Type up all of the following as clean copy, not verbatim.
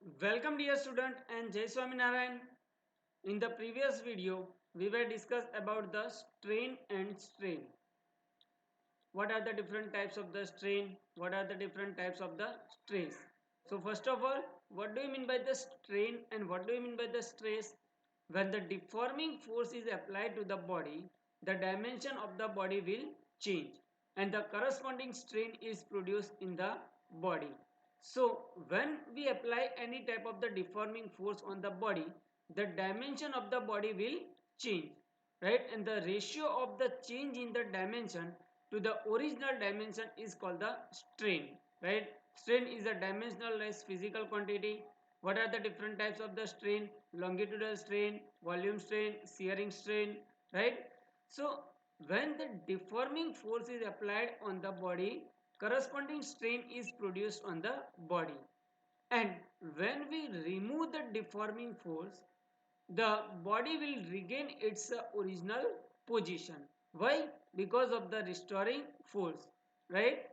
Welcome dear student and Jai Swaminarayan. In the previous video, we were discussed about the strain and strain. What are the different types of the strain? What are the different types of the stress? So first of all, what do you mean by the strain and what do you mean by the stress? When the deforming force is applied to the body, the dimension of the body will change and the corresponding strain is produced in the body. So when we apply any type of the deforming force on the body, the dimension of the body will change, right? And the ratio of the change in the dimension to the original dimension is called the strain, right? Strain is a dimensionless physical quantity. What are the different types of the strain? Longitudinal strain, volume strain, shearing strain, right? So when the deforming force is applied on the body, corresponding strain is produced on the body. And when we remove the deforming force, the body will regain its original position. Why? Because of the restoring force, right?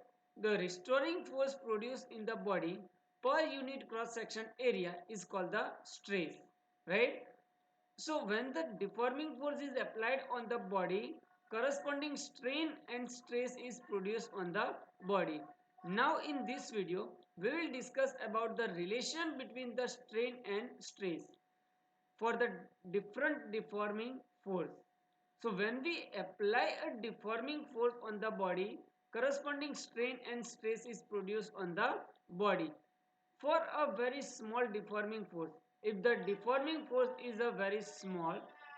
The restoring force produced in the body per unit cross section area is called the stress, right? So when the deforming force is applied on the body, corresponding strain and stress is produced on the body. Now in this video, we will discuss about the relation between the strain and stress for the different deforming force. So when we apply a deforming force on the body, corresponding strain and stress is produced on the body for a very small deforming force. If the deforming force is a very small,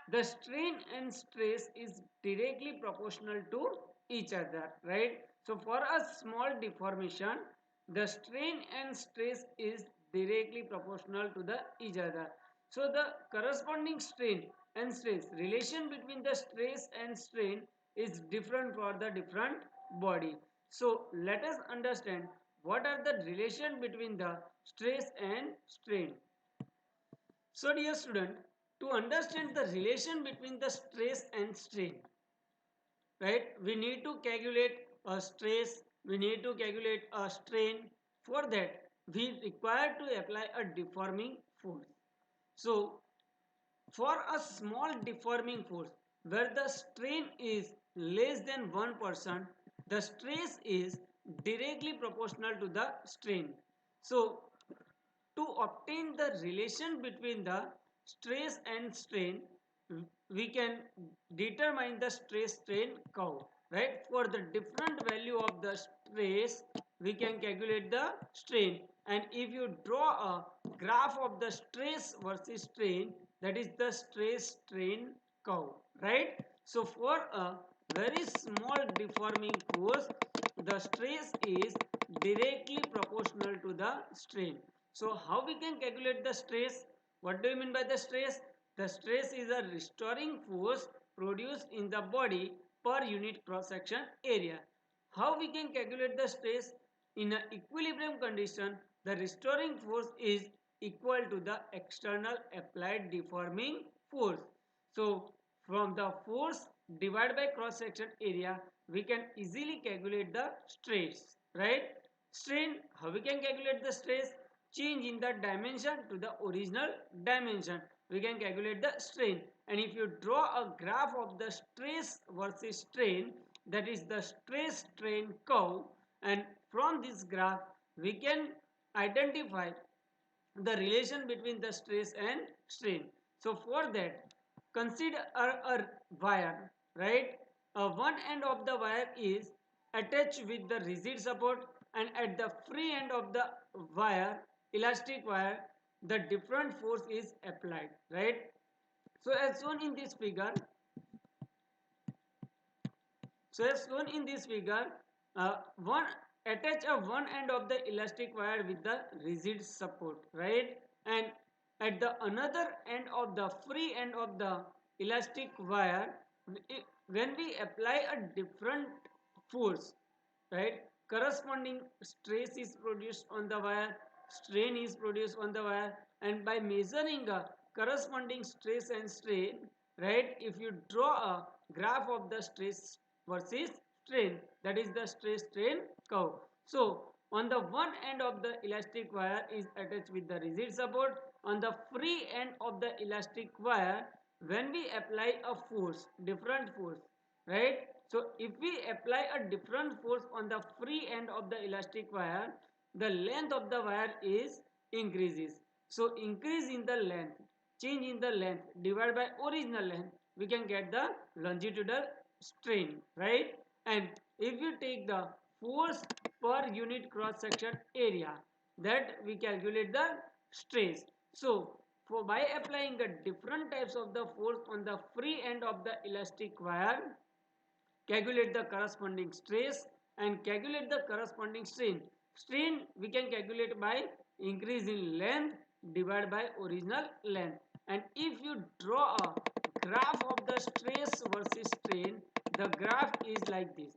the strain and stress is directly proportional to each other, right? So for a small deformation, the strain and stress is directly proportional to the each other. So the corresponding strain and stress relation between the stress and strain is different for the different body. So let us understand what are the relation between the stress and strain. So dear student, to understand the relation between the stress and strain, right, we need to calculate a stress, we need to calculate a strain. For that, we require to apply a deforming force. So for a small deforming force where the strain is less than 1%, the stress is directly proportional to the strain. So to obtain the relation between the stress and strain, we can determine the stress strain curve, right? For the different value of the stress, we can calculate the strain, and if you draw a graph of the stress versus strain, that is the stress strain curve, right? So for a very small deforming force, the stress is directly proportional to the strain. So how we can calculate the stress? What do you mean by the stress? The stress is a restoring force produced in the body per unit cross section area. How we can calculate the stress? In an equilibrium condition, the restoring force is equal to the external applied deforming force. So from the force divided by cross section area, we can easily calculate the stress, right? Strain, how we can calculate the stress? Change in the dimension to the original dimension, we can calculate the strain. And if you draw a graph of the stress versus strain, that is the stress strain curve, and from this graph we can identify the relation between the stress and strain. So for that, consider a wire, right? One end of the wire is attached with the rigid support, and at the free end of the wire, elastic wire, the different force is applied, right? So as shown in this figure, so as shown in this figure, one attach a one end of the elastic wire with the rigid support, right? And at the another end of the free end of the elastic wire, when we apply a different force, right? Corresponding stress is produced on the wire, strain is produced on the wire, and by measuring a corresponding stress and strain, right? If you draw a graph of the stress versus strain, that is the stress strain curve. So On the one end of the elastic wire is attached with the rigid support. On the free end of the elastic wire, when we apply a force, different force, right? So if we apply a different force on the free end of the elastic wire, the length of the wire is increases. So increase in the length, change in the length divided by original length, we can get the longitudinal strain, right? And if you take the force per unit cross section area, that we calculate the stress. So for by applying the different types of the force on the free end of the elastic wire, calculate the corresponding stress and calculate the corresponding strain. Strain we can calculate by increase in length divided by original length. And if you draw a graph of the stress versus strain, the graph is like this,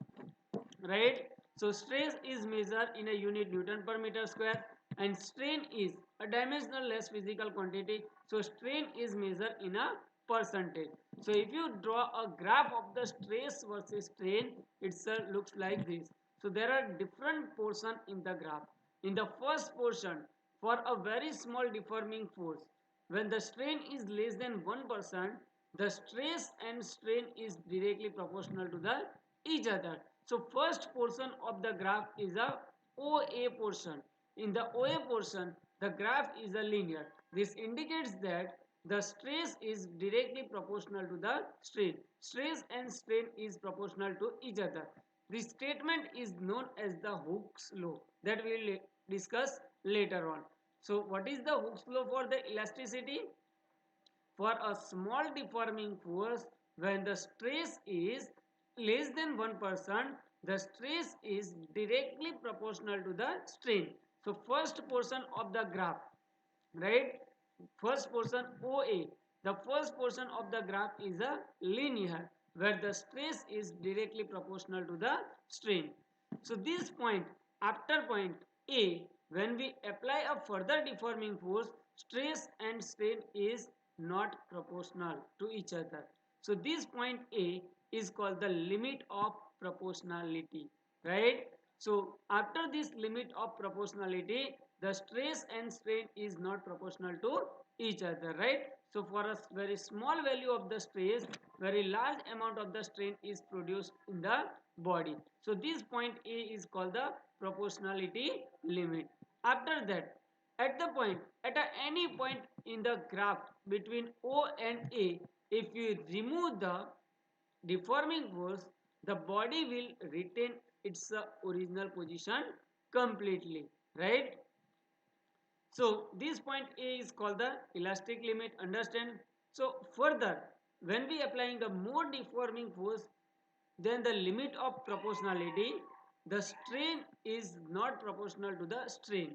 right? So stress is measured in a unit Newton per meter square and strain is a dimensional less physical quantity. So strain is measured in a percentage. So if you draw a graph of the stress versus strain, it looks like this. So there are different portions in the graph. In the first portion, for a very small deforming force, when the strain is less than 1%, the stress and strain is directly proportional to the each other. So first portion of the graph is a OA portion. In the OA portion, the graph is a linear. This indicates that the stress is directly proportional to the strain. Stress and strain is proportional to each other. This statement is known as the Hooke's law that we will discuss later on. So what is the Hooke's law for the elasticity? For a small deforming force, when the stress is less than 1%, the stress is directly proportional to the strain. So first portion of the graph, right? First portion OA, the first portion of the graph is a linear where the stress is directly proportional to the strain. So this point, after point A, when we apply a further deforming force, stress and strain is not proportional to each other. So this point A is called the limit of proportionality, right? So after this limit of proportionality, the stress and strain is not proportional to each other, right? So for a very small value of the stress, very large amount of the strain is produced in the body. So this point A is called the proportionality limit. After that, at the point, at any point in the graph between O and A, if you remove the deforming force, the body will retain its original position completely, right? So this point A is called the elastic limit, understand? So further, when we applying the more deforming force, then the limit of proportionality, the strain is not proportional to the strain.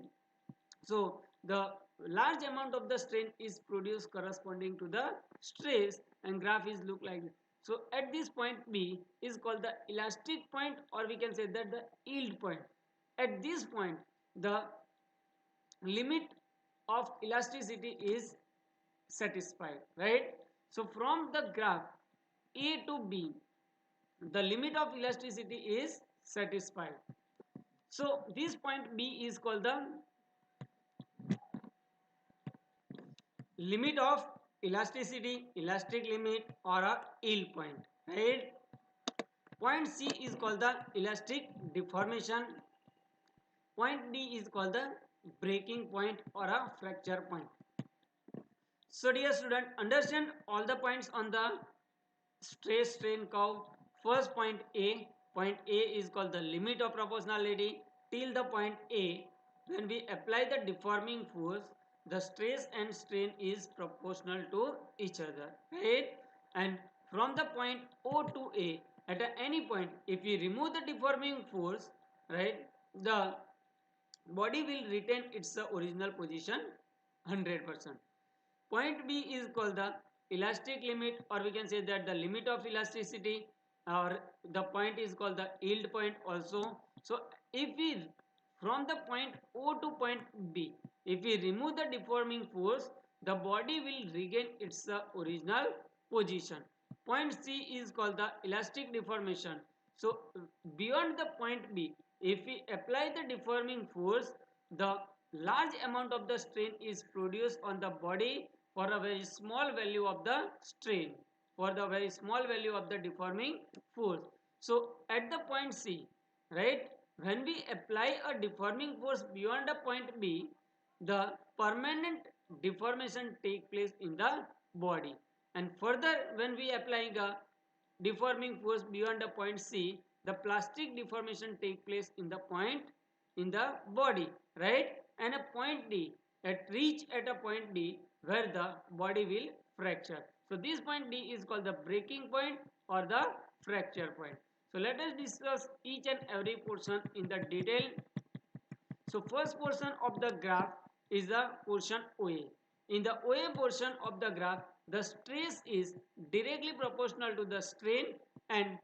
So the large amount of the strain is produced corresponding to the stress and graph is look like this. So at this point B is called the elastic point, or we can say that the yield point. At this point the limit of elasticity is satisfied, right? So from the graph A to B, the limit of elasticity is satisfied. So this point B is called the limit of elasticity, elastic limit, or a yield point, right? Point C is called the elastic deformation. Point D is called the breaking point or a fracture point. So dear student, understand all the points on the stress strain curve. First point A is called the limit of proportionality. Till the point A, when we apply the deforming force, the stress and strain is proportional to each other, right? And from the point O to A, at any point, if we remove the deforming force, right, the body will retain its original position 100%. Point B is called the elastic limit, or we can say that the limit of elasticity, or the point is called the yield point also. So if we from the point O to point B, if we remove the deforming force, the body will regain its original position. Point C is called the elastic deformation. So beyond the point B, if we apply the deforming force, the large amount of the strain is produced on the body for a very small value of the strain, for the very small value of the deforming force. So at the point C, right, when we apply a deforming force beyond a point B, the permanent deformation take place in the body. And further, when we applying a deforming force beyond a point C, the plastic deformation take place in the point in the body, right? And a point D, reach at a point D where the body will fracture. So this point D is called the breaking point or the fracture point. So let us discuss each and every portion in the detail. So first portion of the graph is the portion OA. In the OA portion of the graph, the stress is directly proportional to the strain, and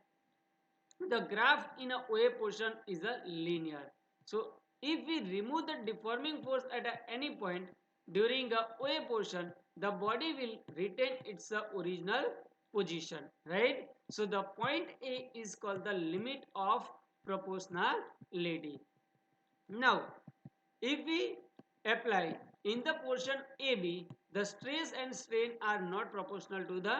the graph in a OA portion is a linear. So if we remove the deforming force at any point during a OA portion, the body will retain its original position, right? So the point A is called the limit of proportionality. Now, if we apply in the portion AB, the stress and strain are not proportional to the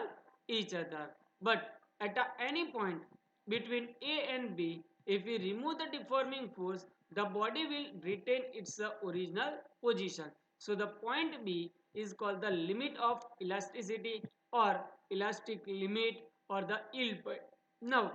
each other. But at any point between A and B, if we remove the deforming force, the body will retain its original position. So the point B is called the limit of elasticity or elastic limit or the yield point. Now,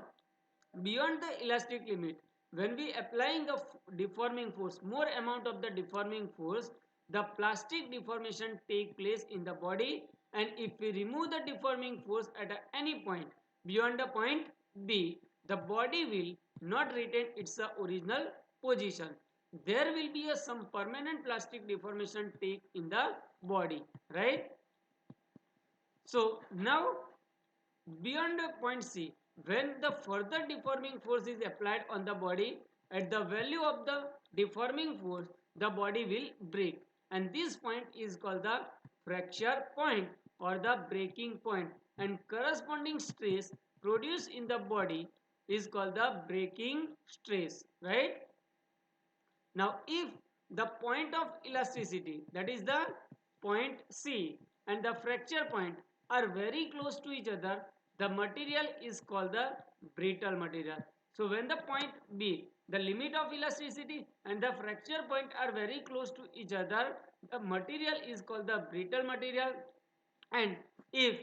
beyond the elastic limit, when we applying a deforming force, more amount of the deforming force, the plastic deformation take place in the body, and if we remove the deforming force at any point beyond the point B, the body will not retain its original position. There will be some permanent plastic deformation take in the body, right? So now beyond point C, when the further deforming force is applied on the body, at the value of the deforming force, the body will break. And this point is called the fracture point or the breaking point. And corresponding stress produced in the body is called the breaking stress, right? Now, if the point of elasticity, that is the point C, and the fracture point are very close to each other, the material is called the brittle material. So, when the point B, the limit of elasticity and the fracture point are very close to each other, the material is called the brittle material. And if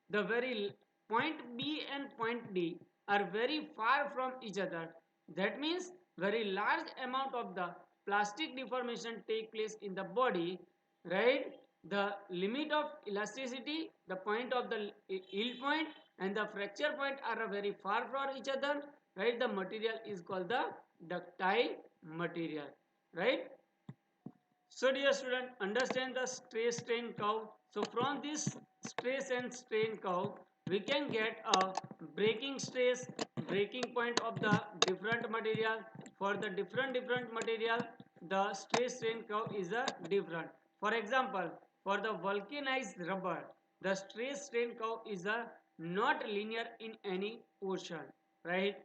the very point B and point D are very far from each other, that means very large amount of the plastic deformation take place in the body, right? The limit of elasticity, the point of the yield point and the fracture point are very far from each other, right? The material is called the ductile material, right? So dear student, understand the stress strain curve. So from this stress and strain curve, we can get a breaking stress, breaking point of the different material. For the different material, the stress strain curve is a different. For example, for the vulcanized rubber, the stress strain curve is a not linear in any portion, right?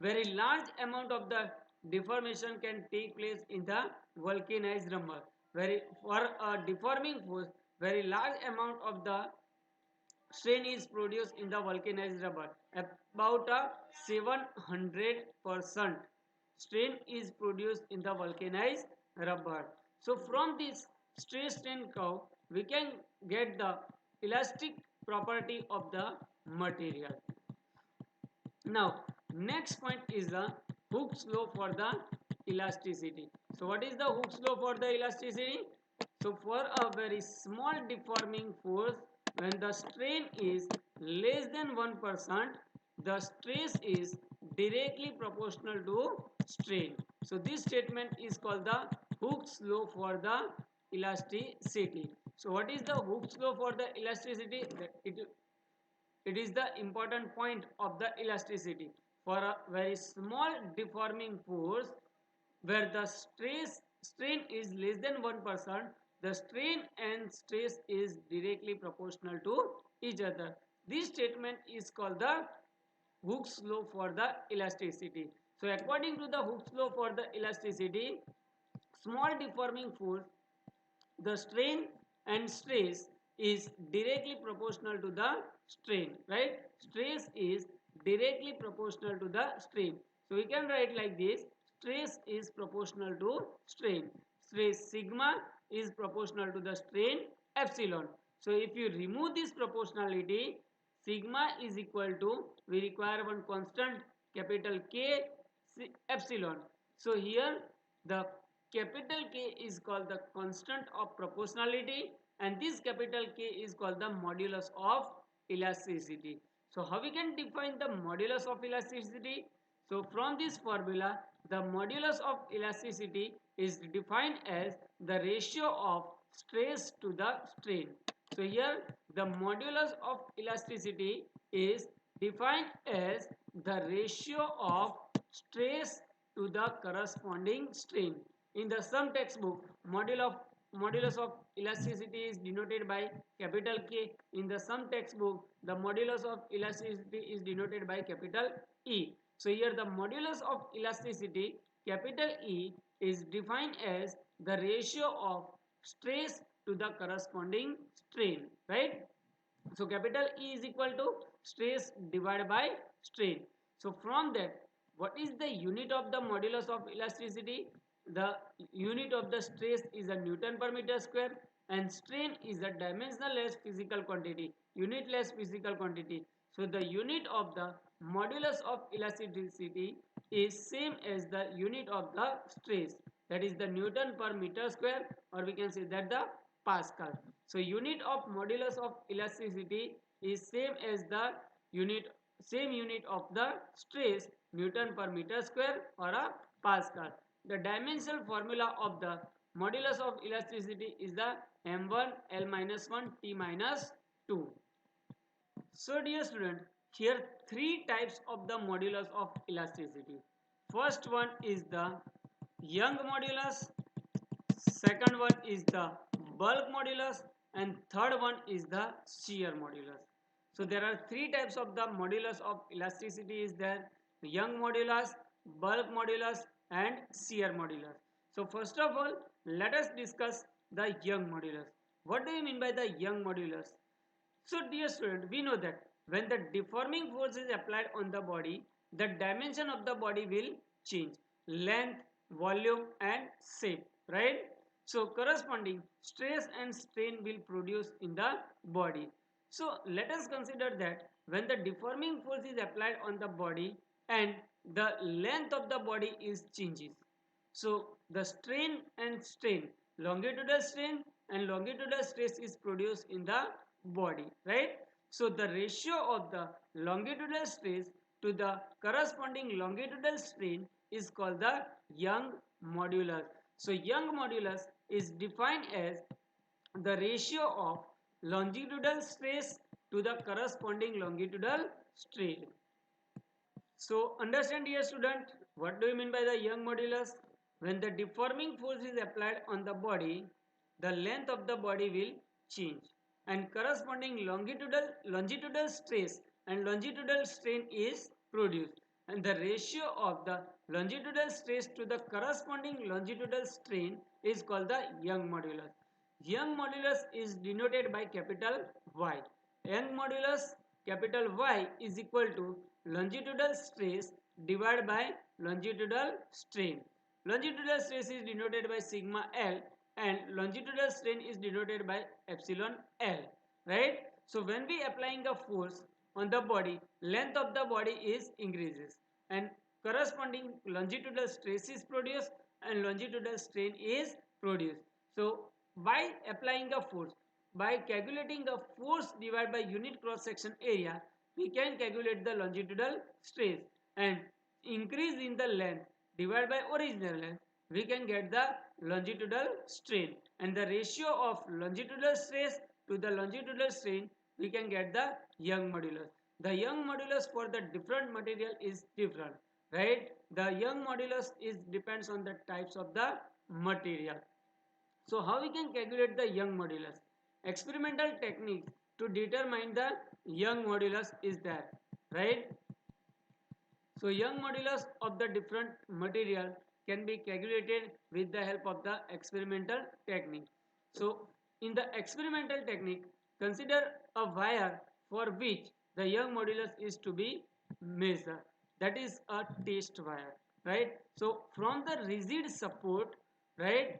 Very large amount of the deformation can take place in the vulcanized rubber. Very for a deforming force, very large amount of the strain is produced in the vulcanized rubber. About a 700% strain is produced in the vulcanized rubber. So from this stress strain curve, we can get the elastic property of the material. Now, next point is the Hooke's law for the elasticity. So, what is the Hooke's law for the elasticity? So, for a very small deforming force, when the strain is less than 1%, the stress is directly proportional to strain. So, this statement is called the Hooke's law for the elasticity. So, what is the Hooke's law for the elasticity? It is the important point of the elasticity. For a very small deforming force where the strain is less than 1%, the strain and stress is directly proportional to each other. This statement is called the Hooke's law for the elasticity. So according to the Hooke's law for the elasticity, small deforming force, the strain and stress is directly proportional to the strain, right? Stress is directly proportional to the strain. So we can write like this: stress is proportional to strain. Stress sigma is proportional to the strain epsilon. So if you remove this proportionality, sigma is equal to, we require one constant capital K epsilon. So here the capital K is called the constant of proportionality, and this capital K is called the modulus of elasticity. So how we can define the modulus of elasticity? So from this formula, the modulus of elasticity is defined as the ratio of stress to the strain. So here the modulus of elasticity is defined as the ratio of stress to the corresponding strain. In the some textbook, modulus of elasticity is denoted by capital K. In the some textbook, the modulus of elasticity is denoted by capital E. So here the modulus of elasticity, capital E, is defined as the ratio of stress to the corresponding strain, right? So capital E is equal to stress divided by strain. So from that, what is the unit of the modulus of elasticity? The unit of the stress is a Newton per meter square, and strain is a dimensionless physical quantity, unitless physical quantity. So the unit of the modulus of elasticity is same as the unit of the stress, that is the Newton per meter square, or we can say that the Pascal. So unit of modulus of elasticity is same as the same unit of the stress, Newton per meter square or a Pascal. The dimensional formula of the modulus of elasticity is the m1 l minus 1 t minus 2. So dear student, here three types of the modulus of elasticity. First one is the Young modulus, second one is the bulk modulus, and third one is the shear modulus. So there are three types of the modulus of elasticity is there: Young modulus, bulk modulus, and shear modulus. So first of all, let us discuss the Young modulus. What do you mean by the Young modulus? So dear student, we know that when the deforming force is applied on the body, the dimension of the body will change: length, volume and shape, right? So corresponding stress and strain will produce in the body. So let us consider that when the deforming force is applied on the body and the length of the body is changes. So the strain and strain, longitudinal strain and longitudinal stress is produced in the body, right? So the ratio of the longitudinal stress to the corresponding longitudinal strain is called the Young modulus. So Young modulus is defined as the ratio of longitudinal stress to the corresponding longitudinal strain. So understand, dear student, what do you mean by the Young modulus? When the deforming force is applied on the body, the length of the body will change and corresponding longitudinal stress and longitudinal strain is produced, and the ratio of the longitudinal stress to the corresponding longitudinal strain is called the Young modulus. Young modulus is denoted by capital Y. Young modulus capital Y is equal to longitudinal stress divided by longitudinal strain. Longitudinal stress is denoted by sigma L and longitudinal strain is denoted by epsilon L, right? So when we applying a force on the body, length of the body is increases and corresponding longitudinal stress is produced and longitudinal strain is produced. So by applying a force, by calculating the force divided by unit cross section area, we can calculate the longitudinal stress, and increase in the length divided by original length, we can get the longitudinal strain, and the ratio of longitudinal stress to the longitudinal strain, we can get the Young modulus. The Young modulus for the different material is different, right? The Young modulus is depends on the types of the material. So how we can calculate the Young modulus? Experimental techniques to determine the Young modulus is there, right? So Young modulus of the different material can be calculated with the help of the experimental technique. So in the experimental technique, consider a wire for which the Young modulus is to be measured. That is a test wire, right? So from the rigid support, right,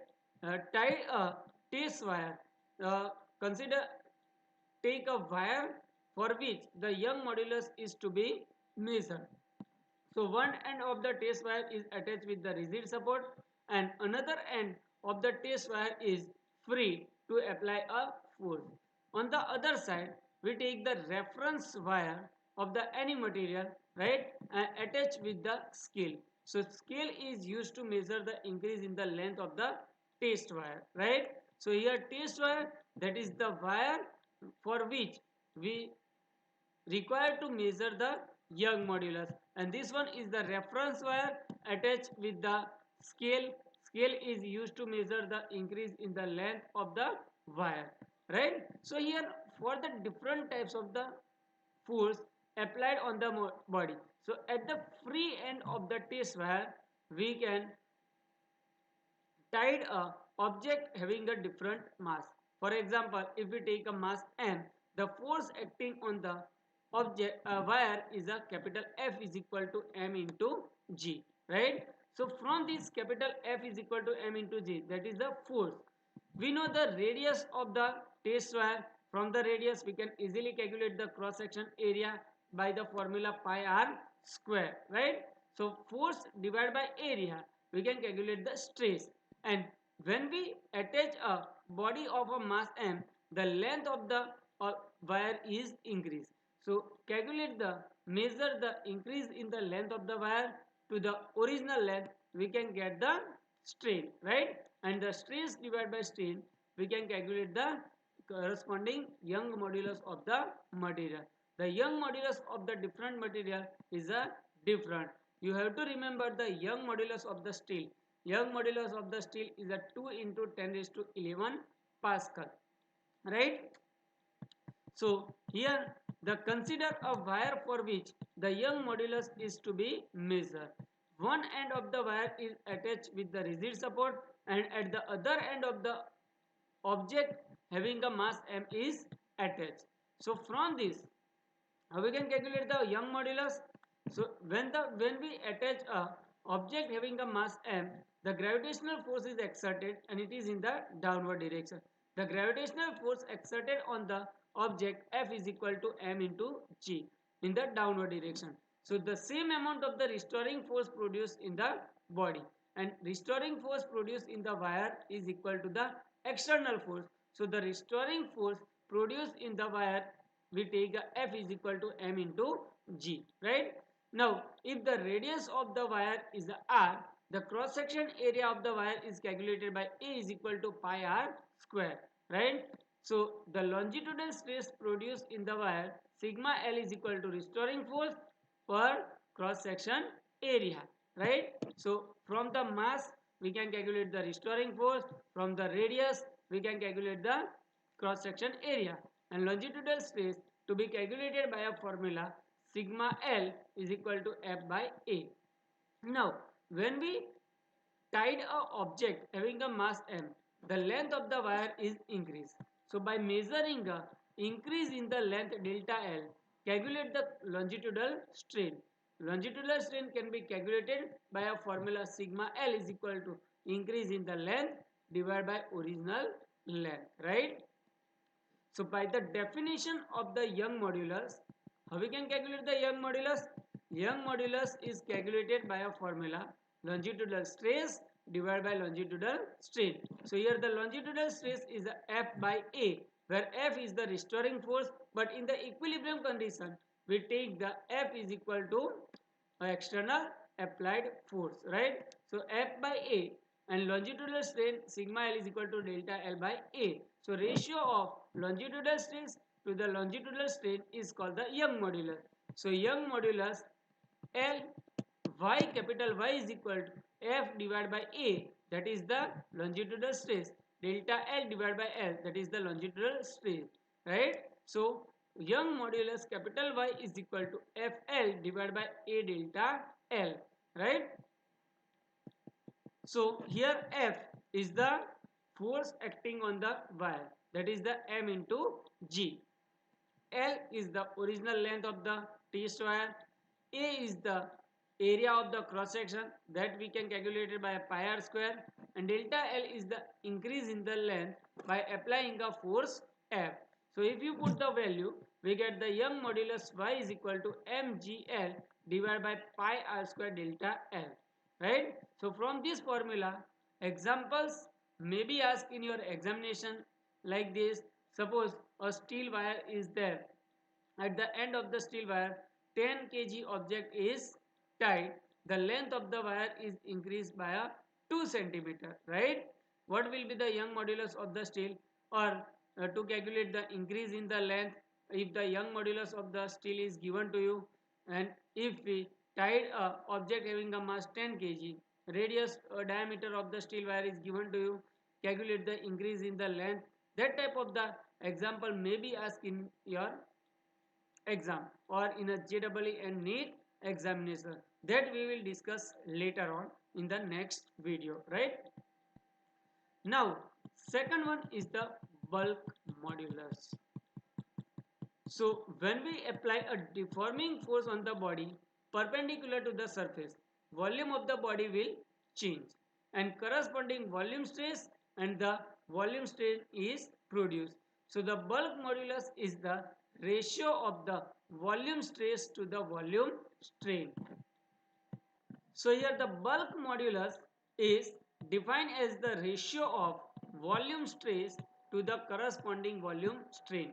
tie a test wire. Consider take a wire for which the Young modulus is to be measured. So one end of the test wire is attached with the rigid support and another end of the test wire is free to apply a force. On the other side, we take the reference wire of the any material, right, and attach with the scale. So scale is used to measure the increase in the length of the test wire, right? So here test wire, that is the wire for which we required to measure the Young modulus, and this one is the reference wire attached with the scale. Scale is used to measure the increase in the length of the wire, right? So here for the different types of the force applied on the body, so at the free end of the test wire we can tied a object having a different mass. For example, if we take a mass m, the force acting on the object wire is a capital F is equal to m into g, right? So from this capital F is equal to m into g, that is the force. We know the radius of the test wire. From the radius we can easily calculate the cross section area by the formula pi r square, right? So force divided by area, we can calculate the stress. And when we attach a body of a mass m, the length of the wire is increased. So calculate the measure the increase in the length of the wire to the original length, we can get the strain, right? And the stress divided by strain, we can calculate the corresponding Young modulus of the material. The Young modulus of the different material is a different. You have to remember the Young modulus of the steel. Young modulus of the steel is a 2 into 10 raised to 11 Pascal, right? So here the consider a wire for which the Young modulus is to be measured. One end of the wire is attached with the rigid support and at the other end of the object having a mass m is attached. So from this, how we can calculate the Young modulus? So when we attach a object having a mass m, the gravitational force is exerted and it is in the downward direction. The gravitational force exerted on the object F is equal to m into g in the downward direction. So the same amount of the restoring force produced in the body, and restoring force produced in the wire is equal to the external force. So the restoring force produced in the wire, we take a F is equal to m into g, right? Now if the radius of the wire is r, the cross section area of the wire is calculated by A is equal to pi r square, right? So the longitudinal stress produced in the wire sigma L is equal to restoring force per cross section area, right? So from the mass we can calculate the restoring force, from the radius we can calculate the cross section area, and longitudinal stress to be calculated by a formula sigma L is equal to F by A. Now when we tied a object having a mass m, the length of the wire is increased. So by measuring a increase in the length delta L, calculate the longitudinal strain. Longitudinal strain can be calculated by a formula sigma L is equal to increase in the length divided by original length, right? So by the definition of the Young modulus, how we can calculate the Young modulus? Young modulus is calculated by a formula longitudinal stress divided by longitudinal strain. So here the longitudinal stress is F by A, where F is the restoring force, but in the equilibrium condition we take the F is equal to external applied force, right? So F by A and longitudinal strain sigma L is equal to delta L by A. So ratio of longitudinal stress to the longitudinal strain is called the Young modulus. So Young modulus L Y capital Y is equal to F divided by A, that is the longitudinal stress, delta L divided by L, that is the longitudinal strain, right? So Young modulus capital Y is equal to FL divided by A delta L, right? So here F is the force acting on the wire, that is the M into G. L is the original length of the T wire. A is the area of the cross section that we can calculate it by pi r square, and delta L is the increase in the length by applying a force F. So if you put the value, we get the Young modulus Y is equal to mgl divided by pi r square delta L, right? So from this formula, examples may be asked in your examination like this. Suppose a steel wire is there. At the end of the steel wire, 10 kg object is tied. The length of the wire is increased by a 2 centimeter, right? What will be the Young modulus of the steel? Or to calculate the increase in the length, if the Young modulus of the steel is given to you, and if we tied a object having a mass 10 kg, radius or diameter of the steel wire is given to you, calculate the increase in the length. That type of the example may be asked in your exam or in a JEE and NEET examination, that we will discuss later on in the next video, right? Now second one is the bulk modulus. So when we apply a deforming force on the body perpendicular to the surface, volume of the body will change and corresponding volume stress and the volume strain is produced. So the bulk modulus is the ratio of the volume stress to the volume strain. So here the bulk modulus is defined as the ratio of volume stress to the corresponding volume strain.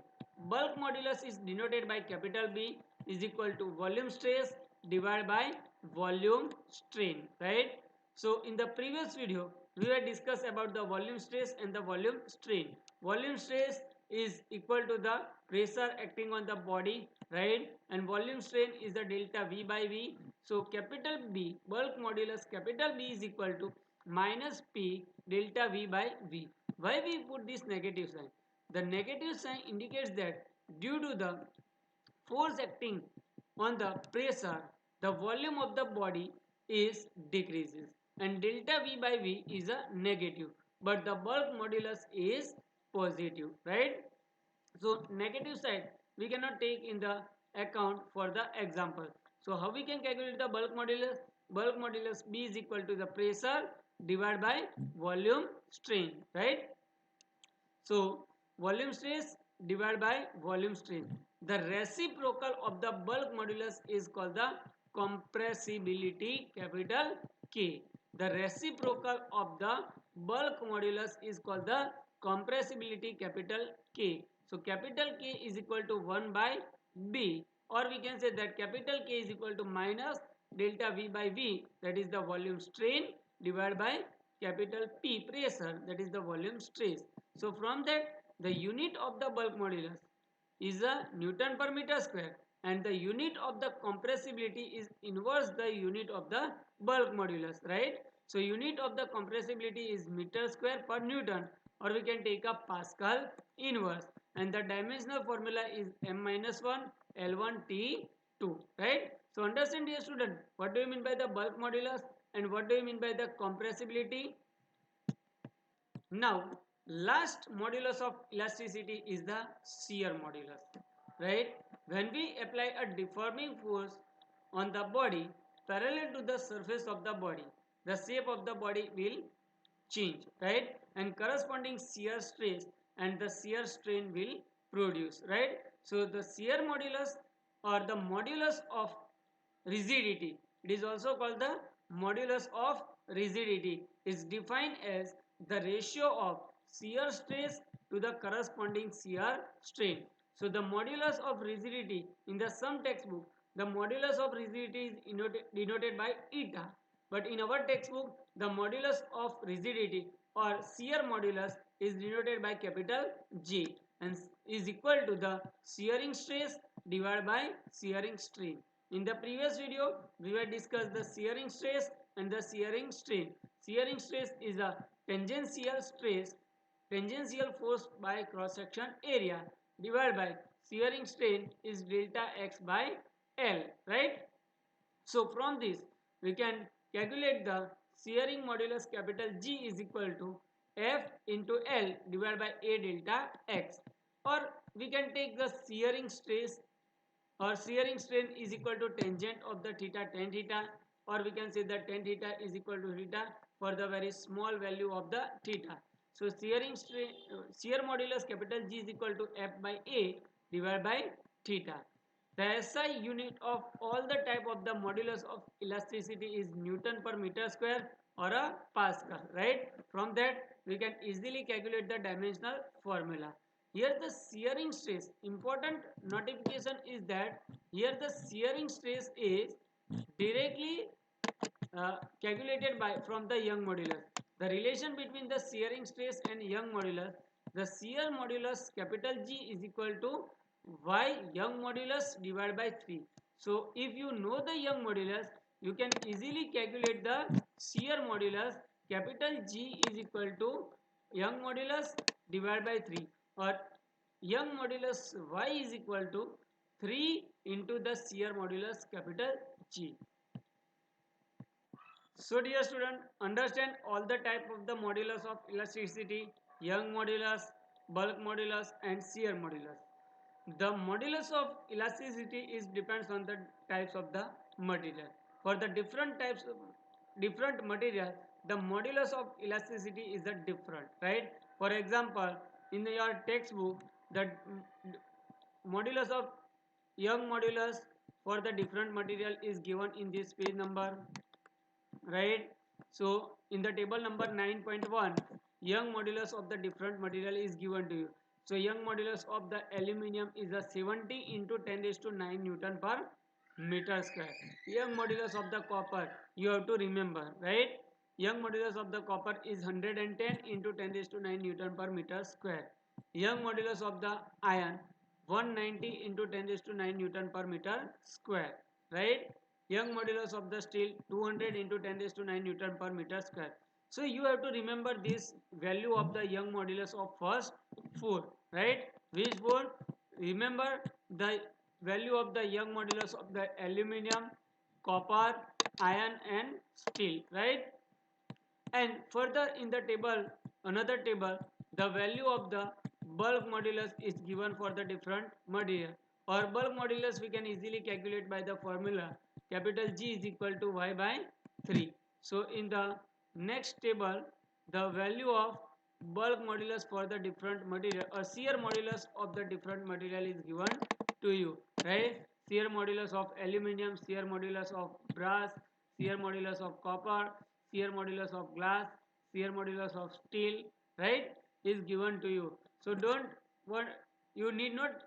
Bulk modulus is denoted by capital B is equal to volume stress divided by volume strain, right? So in the previous video, we were discussed about the volume stress and the volume strain. Volume stress is equal to the pressure acting on the body, right? And volume strain is the delta V by V. So capital B, bulk modulus capital B is equal to minus P delta V by V. Why we put this negative sign? The negative sign indicates that due to the force acting on the pressure, the volume of the body is decreases and delta V by V is a negative, but the bulk modulus is positive, right? So negative side we cannot take in the account for the example. So how we can calculate the bulk modulus? Bulk modulus B is equal to the pressure divided by volume strain, right? So volume stress divided by volume strain. The reciprocal of the bulk modulus is called the compressibility capital K. The reciprocal of the bulk modulus is called the compressibility capital K. So capital K is equal to 1 by B, or we can say that capital K is equal to minus delta V by V, that is the volume strain, divided by capital P pressure, that is the volume stress. So from that the unit of the bulk modulus is a Newton per meter square and the unit of the compressibility is inverse the unit of the bulk modulus, right? So unit of the compressibility is meter square per Newton, or we can take a Pascal inverse, and the dimensional formula is m minus 1 L1 T2, right? So understand, dear student, what do you mean by the bulk modulus and what do you mean by the compressibility? Now last modulus of elasticity is the shear modulus, right? When we apply a deforming force on the body parallel to the surface of the body, the shape of the body will change, right? And corresponding shear stress and the shear strain will produce, right? So the shear modulus or the modulus of rigidity, it is also called the modulus of rigidity, is defined as the ratio of shear stress to the corresponding shear strain. So the modulus of rigidity in the some textbook, the modulus of rigidity is denoted by eta, but in our textbook the modulus of rigidity or shear modulus is denoted by capital J and is equal to the shearing stress divided by shearing strain. In the previous video, we were discussed the shearing stress and the shearing strain. Shearing stress is a tangential stress, tangential force by cross section area divided by shearing strain is delta x by L, right? So from this we can calculate the shearing modulus capital G is equal to F into L divided by A delta x, or we can take the shearing stress or shearing strain is equal to tangent of the theta tan theta, or we can say that tan theta is equal to theta for the very small value of the theta. So shearing strain, shear modulus capital G is equal to F by A divided by theta. The SI unit of all the type of the modulus of elasticity is Newton per meter square or a Pascal, right? From that we can easily calculate the dimensional formula. Here the shearing stress, important notification is that here the shearing stress is directly calculated by from the Young modulus. The relation between the shearing stress and Young modulus, the shear modulus capital G is equal to Y Young modulus divided by 3. So if you know the Young modulus, you can easily calculate the shear modulus capital G is equal to Young modulus divided by 3, or Young modulus Y is equal to 3 into the shear modulus capital G. So dear student, understand all the type of the modulus of elasticity, Young modulus, bulk modulus and shear modulus. The modulus of elasticity is depends on the types of the material. For the different types of different material, the modulus of elasticity is a different, right? For example, in your textbook, the modulus of Young modulus for the different material is given in this page number, right? So in the table number 9.1, Young modulus of the different material is given to you. So Young modulus of the aluminium is a 70 into 10 raised to 9 Newton per meter square. Young modulus of the copper, you have to remember, right? Young modulus of the copper is 110 into 10 raised to 9 Newton per meter square. Young modulus of the iron 190 into 10 raised to 9 Newton per meter square, right? Young modulus of the steel 200 into 10 raised to 9 Newton per meter square. So you have to remember this value of the Young modulus of first 4, right? Which 4? Remember the value of the Young modulus of the aluminium, copper, iron and steel, right? And further in the table, another table, the value of the bulk modulus is given for the different material. Or bulk modulus we can easily calculate by the formula capital G is equal to Y by 3. So in the next table, the value of bulk modulus for the different material or shear modulus of the different material is given to you, right? Shear modulus of aluminium, shear modulus of brass, shear modulus of copper, shear modulus of glass, shear modulus of steel, right, is given to you. So don't what you need not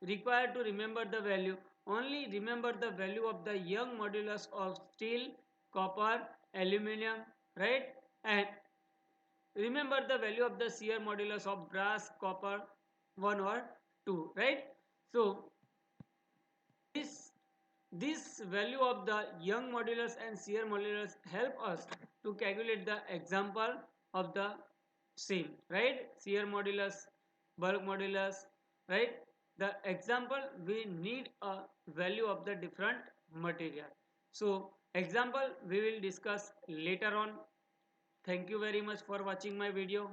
require to remember the value, only remember the value of the Young modulus of steel, copper, aluminium, right, and remember the value of the shear modulus of brass, copper 1 or 2, right? So this this value of the Young modulus and shear modulus help us to calculate the example of the same, right? Shear modulus, bulk modulus, right? The example we need a value of the different material. So example we will discuss later on. Thank you very much for watching my video.